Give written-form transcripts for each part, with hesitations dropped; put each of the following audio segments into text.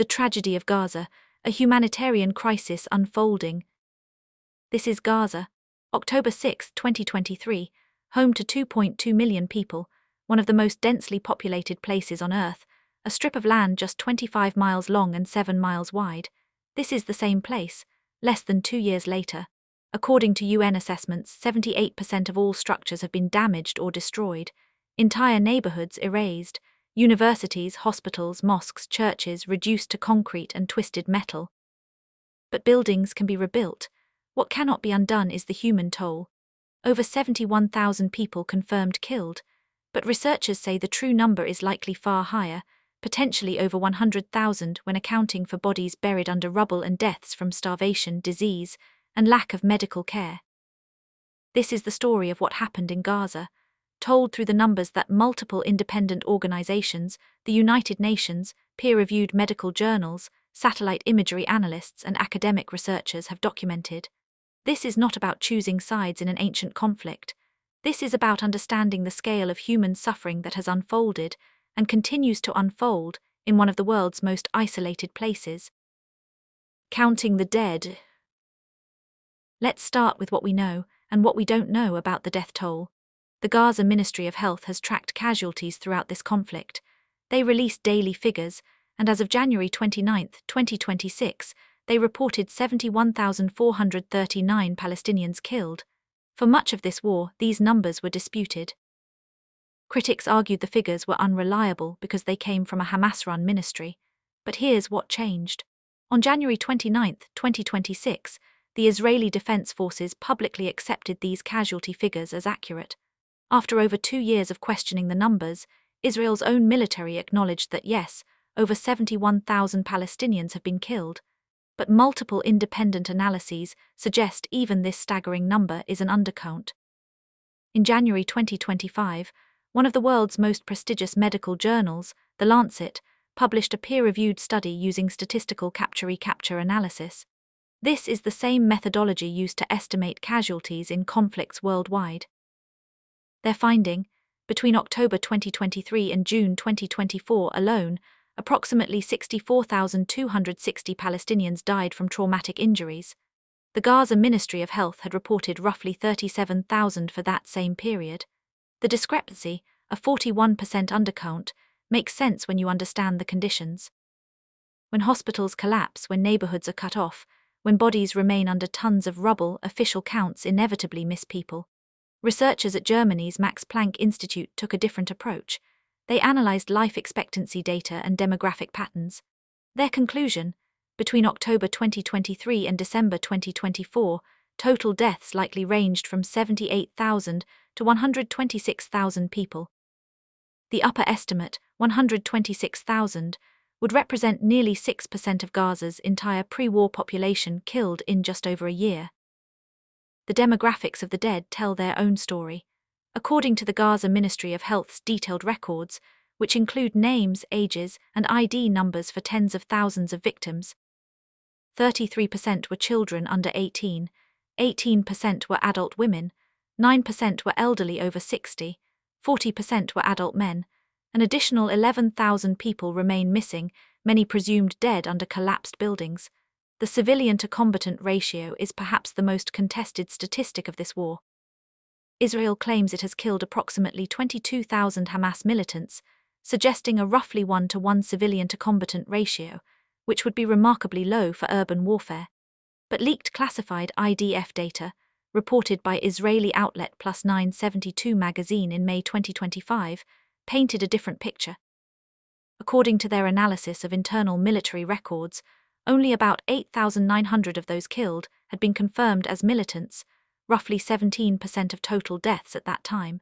The tragedy of Gaza, a humanitarian crisis unfolding. This is Gaza, October 6, 2023, home to 2.2 million people, one of the most densely populated places on Earth, a strip of land just 25 miles long and 7 miles wide. This is the same place, less than 2 years later. According to UN assessments, 78% of all structures have been damaged or destroyed, entire neighborhoods erased, universities, hospitals, mosques, churches reduced to concrete and twisted metal. But buildings can be rebuilt. What cannot be undone is the human toll. Over 71,000 people confirmed killed, but researchers say the true number is likely far higher, potentially over 100,000 when accounting for bodies buried under rubble and deaths from starvation, disease, and lack of medical care. This is the story of what happened in Gaza, told through the numbers that multiple independent organizations, the United Nations, peer-reviewed medical journals, satellite imagery analysts, and academic researchers have documented. This is not about choosing sides in an ancient conflict. This is about understanding the scale of human suffering that has unfolded and continues to unfold in one of the world's most isolated places. Counting the dead. Let's start with what we know and what we don't know about the death toll. The Gaza Ministry of Health has tracked casualties throughout this conflict. They released daily figures, and as of January 29, 2026, they reported 71,439 Palestinians killed. For much of this war, these numbers were disputed. Critics argued the figures were unreliable because they came from a Hamas-run ministry. But here's what changed. On January 29, 2026, the Israeli Defense Forces publicly accepted these casualty figures as accurate. After over 2 years of questioning the numbers, Israel's own military acknowledged that yes, over 71,000 Palestinians have been killed, but multiple independent analyses suggest even this staggering number is an undercount. In January 2025, one of the world's most prestigious medical journals, The Lancet, published a peer-reviewed study using statistical capture-recapture analysis. This is the same methodology used to estimate casualties in conflicts worldwide. Their finding, between October 2023 and June 2024 alone, approximately 64,260 Palestinians died from traumatic injuries. The Gaza Ministry of Health had reported roughly 37,000 for that same period. The discrepancy, a 41% undercount, makes sense when you understand the conditions. When hospitals collapse, when neighborhoods are cut off, when bodies remain under tons of rubble, official counts inevitably miss people. Researchers at Germany's Max Planck Institute took a different approach. They analyzed life expectancy data and demographic patterns. Their conclusion, between October 2023 and December 2024, total deaths likely ranged from 78,000 to 126,000 people. The upper estimate, 126,000, would represent nearly 6% of Gaza's entire pre-war population killed in just over a year. The demographics of the dead tell their own story. According to the Gaza Ministry of Health's detailed records, which include names, ages, and ID numbers for tens of thousands of victims, 33% were children under 18, 18% were adult women, 9% were elderly over 60, 40% were adult men. An additional 11,000 people remain missing, many presumed dead under collapsed buildings. The civilian-to-combatant ratio is perhaps the most contested statistic of this war. Israel claims it has killed approximately 22,000 Hamas militants, suggesting a roughly 1-to-1 civilian-to-combatant ratio, which would be remarkably low for urban warfare. But leaked classified IDF data, reported by Israeli outlet Plus 972 magazine in May 2025, painted a different picture. According to their analysis of internal military records, only about 8,900 of those killed had been confirmed as militants, roughly 17% of total deaths at that time.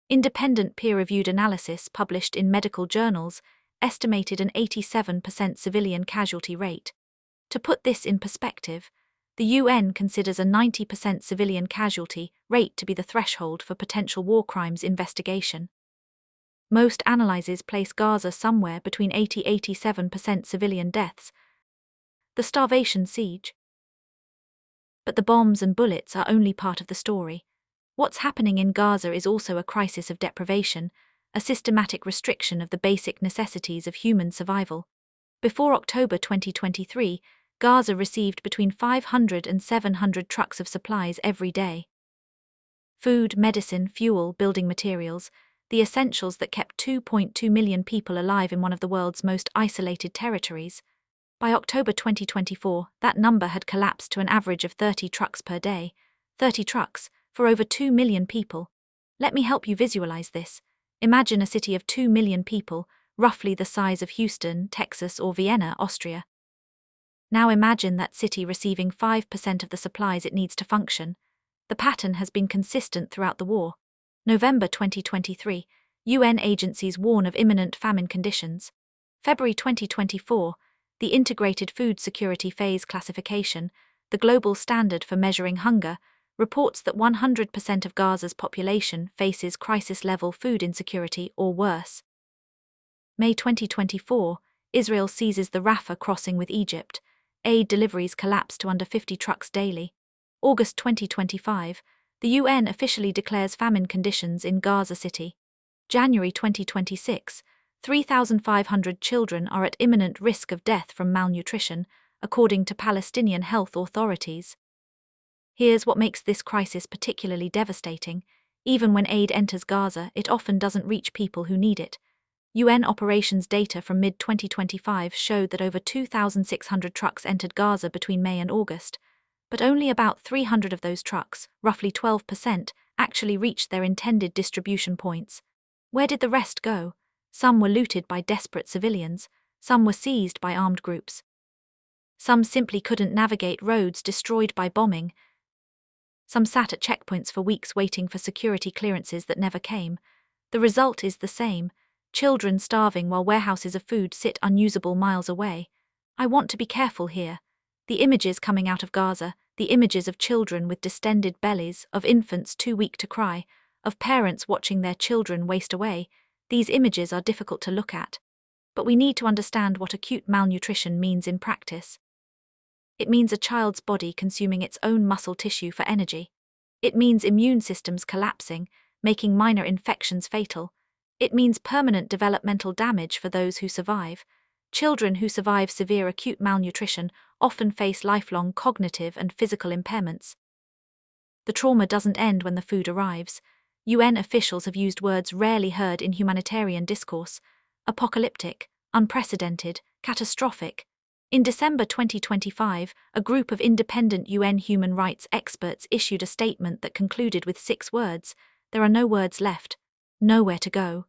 Independent peer-reviewed analysis published in medical journals estimated an 87% civilian casualty rate. To put this in perspective, the UN considers a 90% civilian casualty rate to be the threshold for potential war crimes investigation. Most analyses place Gaza somewhere between 80–87% civilian deaths. The starvation siege. But the bombs and bullets are only part of the story. What's happening in Gaza is also a crisis of deprivation, a systematic restriction of the basic necessities of human survival. Before October 2023, Gaza received between 500 and 700 trucks of supplies every day. Food, medicine, fuel, building materials, the essentials that kept 2.2 million people alive in one of the world's most isolated territories. By October 2024, that number had collapsed to an average of 30 trucks per day. 30 trucks, for over 2 million people. Let me help you visualize this. Imagine a city of 2 million people, roughly the size of Houston, Texas, or Vienna, Austria. Now imagine that city receiving 5% of the supplies it needs to function. The pattern has been consistent throughout the war. November 2023, UN agencies warn of imminent famine conditions. February 2024, the Integrated Food Security Phase Classification, the global standard for measuring hunger, reports that 100% of Gaza's population faces crisis-level food insecurity or worse. May 2024, Israel seizes the Rafah crossing with Egypt. Aid deliveries collapse to under 50 trucks daily. August 2025, the UN officially declares famine conditions in Gaza City. January 2026, 3,500 children are at imminent risk of death from malnutrition, according to Palestinian health authorities. Here's what makes this crisis particularly devastating. Even when aid enters Gaza, it often doesn't reach people who need it. UN operations data from mid-2025 showed that over 2,600 trucks entered Gaza between May and August, but only about 300 of those trucks, roughly 12%, actually reached their intended distribution points. Where did the rest go? Some were looted by desperate civilians, some were seized by armed groups. Some simply couldn't navigate roads destroyed by bombing. Some sat at checkpoints for weeks waiting for security clearances that never came. The result is the same: children starving while warehouses of food sit unusable miles away. I want to be careful here. The images coming out of Gaza, the images of children with distended bellies, of infants too weak to cry, of parents watching their children waste away, these images are difficult to look at. But we need to understand what acute malnutrition means in practice. It means a child's body consuming its own muscle tissue for energy. It means immune systems collapsing, making minor infections fatal. It means permanent developmental damage for those who survive. Children who survive severe acute malnutrition often face lifelong cognitive and physical impairments. The trauma doesn't end when the food arrives. UN officials have used words rarely heard in humanitarian discourse: apocalyptic, unprecedented, catastrophic. In December 2025, a group of independent UN human rights experts issued a statement that concluded with 6 words: there are no words left, nowhere to go.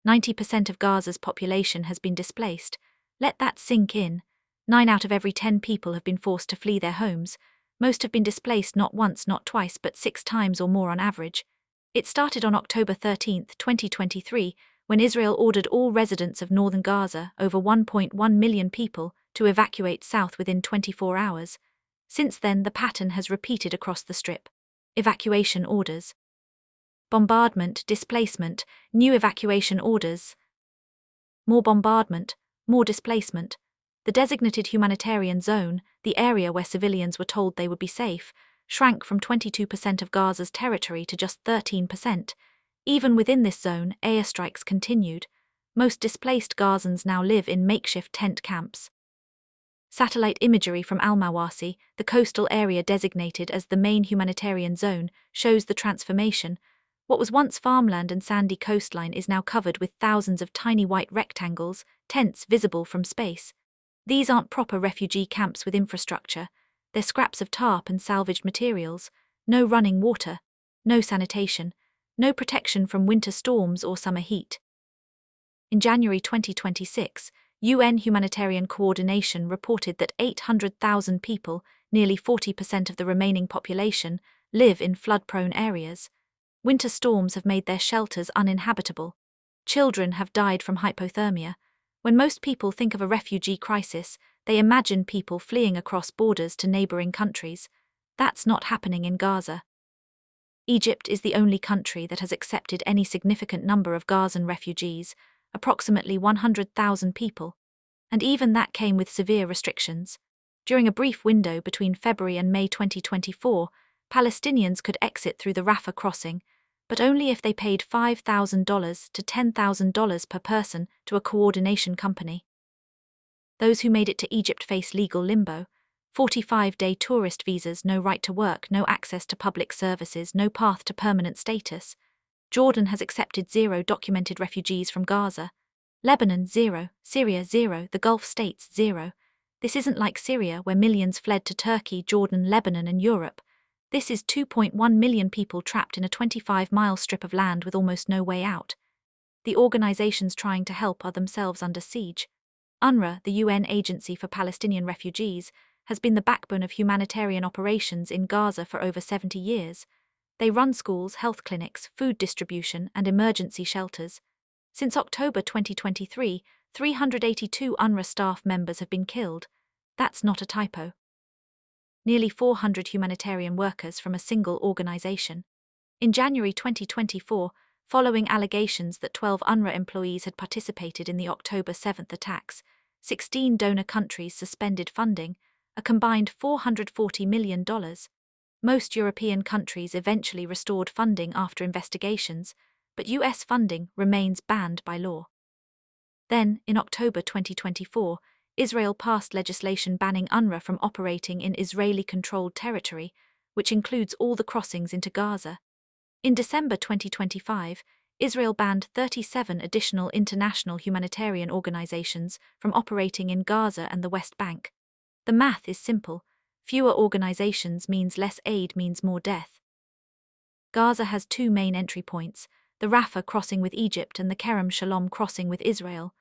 90% of Gaza's population has been displaced. Let that sink in. 9 out of every 10 people have been forced to flee their homes. Most have been displaced not once, not twice, but 6 times or more on average. It started on October 13, 2023, when Israel ordered all residents of northern Gaza, over 1.1 million people, to evacuate south within 24 hours. Since then, the pattern has repeated across the Strip. Evacuation orders. Bombardment, displacement, new evacuation orders. More bombardment, more displacement. The designated humanitarian zone, the area where civilians were told they would be safe, shrank from 22% of Gaza's territory to just 13%. Even within this zone, airstrikes continued. Most displaced Gazans now live in makeshift tent camps. Satellite imagery from Al-Mawasi, the coastal area designated as the main humanitarian zone, shows the transformation. What was once farmland and sandy coastline is now covered with thousands of tiny white rectangles, tents visible from space. These aren't proper refugee camps with infrastructure. They're scraps of tarp and salvaged materials. No running water, no sanitation, no protection from winter storms or summer heat. In January 2026, UN Humanitarian Coordination reported that 800,000 people, nearly 40% of the remaining population, live in flood-prone areas. Winter storms have made their shelters uninhabitable. Children have died from hypothermia. When most people think of a refugee crisis, they imagine people fleeing across borders to neighboring countries. That's not happening in Gaza. Egypt is the only country that has accepted any significant number of Gazan refugees, approximately 100,000 people. And even that came with severe restrictions. During a brief window between February and May 2024, Palestinians could exit through the Rafah crossing, but only if they paid $5,000 to $10,000 per person to a coordination company. Those who made it to Egypt face legal limbo. 45-day tourist visas, no right to work, no access to public services, no path to permanent status. Jordan has accepted 0 documented refugees from Gaza. Lebanon, 0. Syria, 0. The Gulf states, 0. This isn't like Syria, where millions fled to Turkey, Jordan, Lebanon, and Europe. This is 2.1 million people trapped in a 25-mile strip of land with almost no way out. The organizations trying to help are themselves under siege. UNRWA, the UN Agency for Palestinian Refugees, has been the backbone of humanitarian operations in Gaza for over 70 years. They run schools, health clinics, food distribution, and emergency shelters. Since October 2023, 382 UNRWA staff members have been killed. That's not a typo. Nearly 400 humanitarian workers from a single organization. In January 2024, following allegations that 12 UNRWA employees had participated in the October 7th attacks, 16 donor countries suspended funding, a combined $440 million. Most European countries eventually restored funding after investigations, but US funding remains banned by law. Then, in October 2024, Israel passed legislation banning UNRWA from operating in Israeli-controlled territory, which includes all the crossings into Gaza. In December 2025, Israel banned 37 additional international humanitarian organizations from operating in Gaza and the West Bank. The math is simple. Fewer organizations means less aid means more death. Gaza has 2 main entry points, the Rafah crossing with Egypt and the Kerem Shalom crossing with Israel.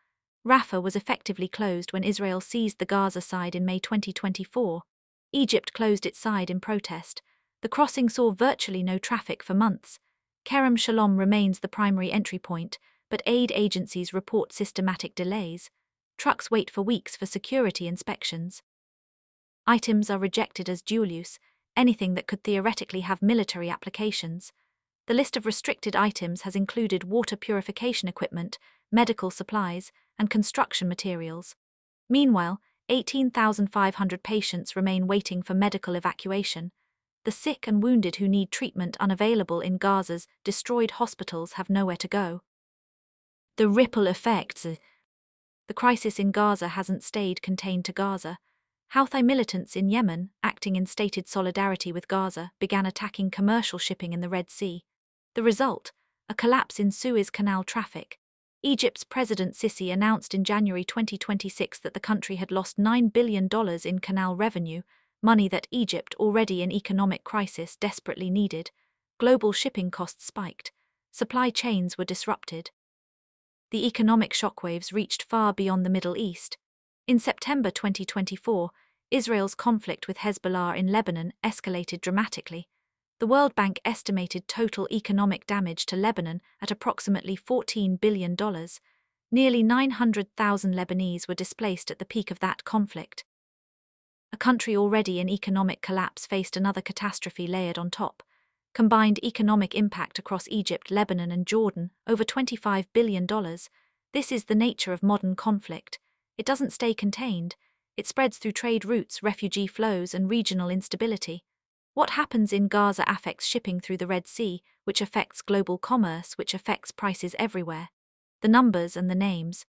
Rafah was effectively closed when Israel seized the Gaza side in May 2024. Egypt closed its side in protest. The crossing saw virtually no traffic for months. Kerem Shalom remains the primary entry point, but aid agencies report systematic delays. Trucks wait for weeks for security inspections. Items are rejected as dual use, anything that could theoretically have military applications. The list of restricted items has included water purification equipment, medical supplies, and construction materials. Meanwhile, 18,500 patients remain waiting for medical evacuation. The sick and wounded who need treatment unavailable in Gaza's destroyed hospitals have nowhere to go. The ripple effects. The crisis in Gaza hasn't stayed contained to Gaza. Houthi militants in Yemen, acting in stated solidarity with Gaza, began attacking commercial shipping in the Red Sea. The result? A collapse in Suez Canal traffic. Egypt's President Sisi announced in January 2026 that the country had lost $9 billion in canal revenue, money that Egypt, already in economic crisis, desperately needed. Global shipping costs spiked. Supply chains were disrupted. The economic shockwaves reached far beyond the Middle East. In September 2024, Israel's conflict with Hezbollah in Lebanon escalated dramatically. The World Bank estimated total economic damage to Lebanon at approximately $14 billion. Nearly 900,000 Lebanese were displaced at the peak of that conflict. A country already in economic collapse faced another catastrophe layered on top. Combined economic impact across Egypt, Lebanon, and Jordan, over $25 billion. This is the nature of modern conflict. It doesn't stay contained. It spreads through trade routes, refugee flows, and regional instability. What happens in Gaza affects shipping through the Red Sea, which affects global commerce, which affects prices everywhere. The numbers and the names.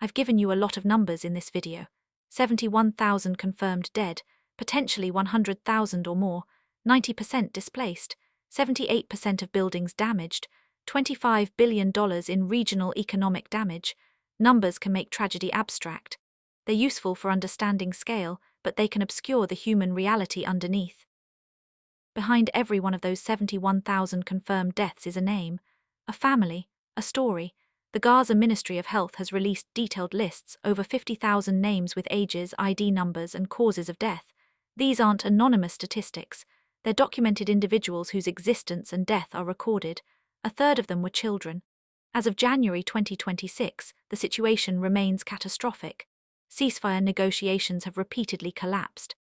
I've given you a lot of numbers in this video. 71,000 confirmed dead, potentially 100,000 or more, 90% displaced, 78% of buildings damaged, $25 billion in regional economic damage. Numbers can make tragedy abstract. They're useful for understanding scale, but they can obscure the human reality underneath. Behind every one of those 71,000 confirmed deaths is a name, a family, a story. The Gaza Ministry of Health has released detailed lists, over 50,000 names with ages, ID numbers, and causes of death. These aren't anonymous statistics. They're documented individuals whose existence and death are recorded. A third of them were children. As of January 2026, the situation remains catastrophic. Ceasefire negotiations have repeatedly collapsed.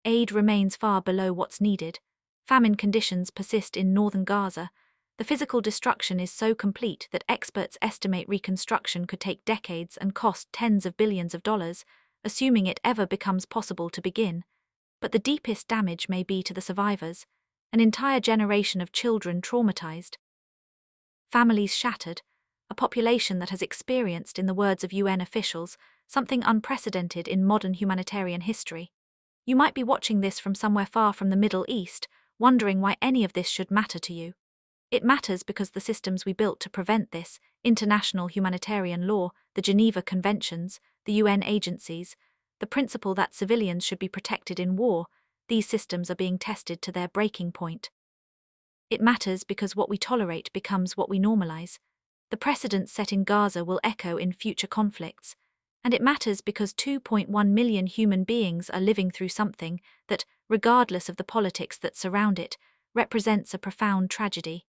Aid remains far below what's needed. Famine conditions persist in northern Gaza. The physical destruction is so complete that experts estimate reconstruction could take decades and cost tens of billions of dollars, assuming it ever becomes possible to begin. But the deepest damage may be to the survivors, an entire generation of children traumatized. Families shattered, a population that has experienced, in the words of UN officials, something unprecedented in modern humanitarian history. You might be watching this from somewhere far from the Middle East, wondering why any of this should matter to you. It matters because the systems we built to prevent this, international humanitarian law, the Geneva Conventions, the UN agencies, the principle that civilians should be protected in war, these systems are being tested to their breaking point. It matters because what we tolerate becomes what we normalize. The precedents set in Gaza will echo in future conflicts. And it matters because 2.1 million human beings are living through something that, regardless of the politics that surround it, represents a profound tragedy.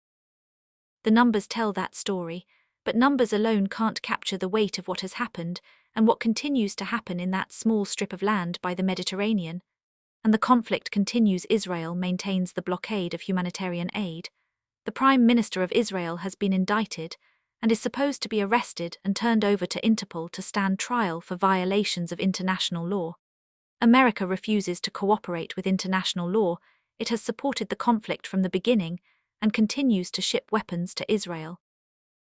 The numbers tell that story, but numbers alone can't capture the weight of what has happened and what continues to happen in that small strip of land by the Mediterranean. And the conflict continues. Israel maintains the blockade of humanitarian aid. The Prime Minister of Israel has been indicted and is supposed to be arrested and turned over to Interpol to stand trial for violations of international law. America refuses to cooperate with international law. It has supported the conflict from the beginning and continues to ship weapons to Israel.